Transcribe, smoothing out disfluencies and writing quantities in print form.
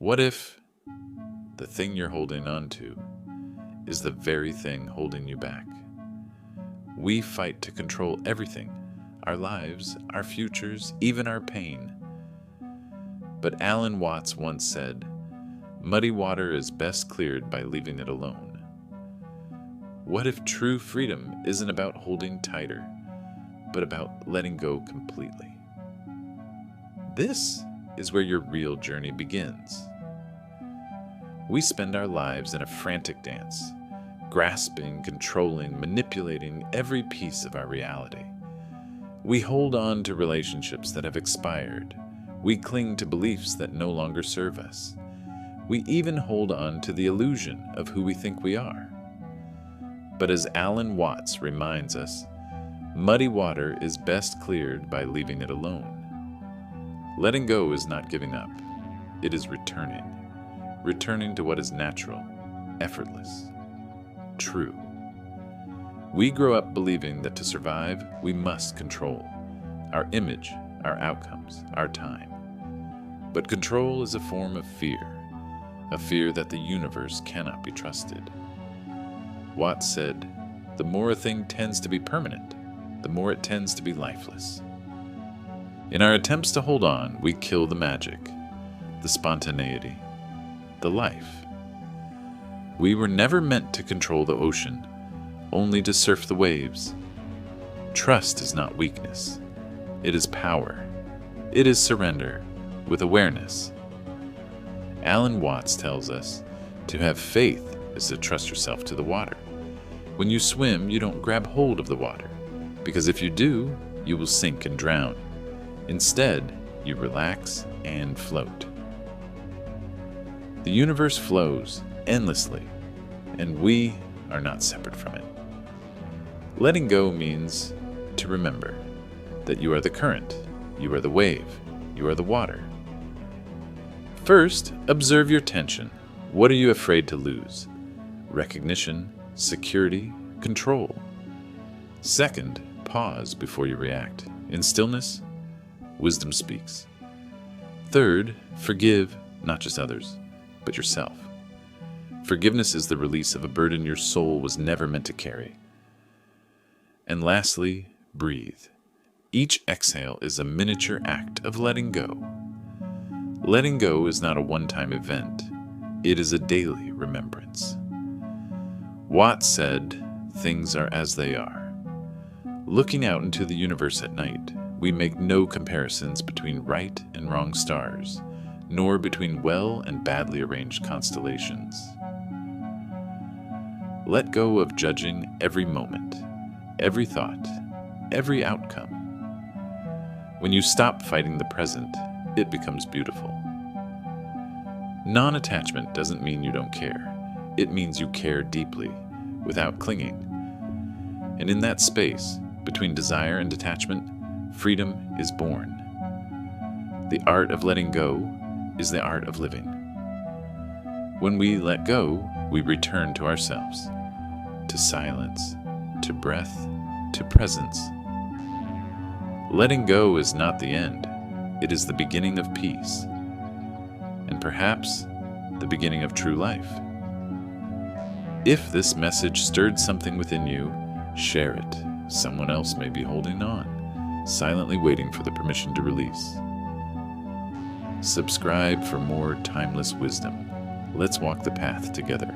What if the thing you're holding on to is the very thing holding you back? We fight to control everything, our lives, our futures, even our pain. But Alan Watts once said, "Muddy water is best cleared by leaving it alone." What if true freedom isn't about holding tighter, but about letting go completely? This is where your real journey begins. We spend our lives in a frantic dance, grasping, controlling, manipulating every piece of our reality. We hold on to relationships that have expired. We cling to beliefs that no longer serve us. We even hold on to the illusion of who we think we are. But as Alan Watts reminds us, muddy water is best cleared by leaving it alone. Letting go is not giving up. It is returning to what is natural, effortless, true. We grow up believing that to survive, we must control our image, our outcomes, our time. But control is a form of fear, a fear that the universe cannot be trusted. Watts said, "The more a thing tends to be permanent, the more it tends to be lifeless." In our attempts to hold on, we kill the magic, the spontaneity, the life. We were never meant to control the ocean, only to surf the waves. Trust is not weakness. It is power. It is surrender with awareness. Alan Watts tells us to have faith is to trust yourself to the water. When you swim, you don't grab hold of the water, because if you do, you will sink and drown. Instead, you relax and float. The universe flows endlessly, and we are not separate from it. Letting go means to remember that you are the current, you are the wave, you are the water. First, observe your tension. What are you afraid to lose? Recognition, security, control. Second, pause before you react. In stillness, wisdom speaks. Third, forgive not just others, but yourself. Forgiveness is the release of a burden your soul was never meant to carry. And lastly, breathe. Each exhale is a miniature act of letting go. Letting go is not a one-time event. It is a daily remembrance. Watts said, "Things are as they are." Looking out into the universe at night, we make no comparisons between right and wrong stars, nor between well and badly arranged constellations. Let go of judging every moment, every thought, every outcome. When you stop fighting the present, it becomes beautiful. Non-attachment doesn't mean you don't care. It means you care deeply, without clinging. And in that space, between desire and detachment, freedom is born. The art of letting go is the art of living. When we let go, we return to ourselves, to silence, to breath, to presence. Letting go is not the end. It is the beginning of peace, and perhaps the beginning of true life. If this message stirred something within you, share it. Someone else may be holding on, silently waiting for the permission to release. Subscribe for more timeless wisdom. Let's walk the path together.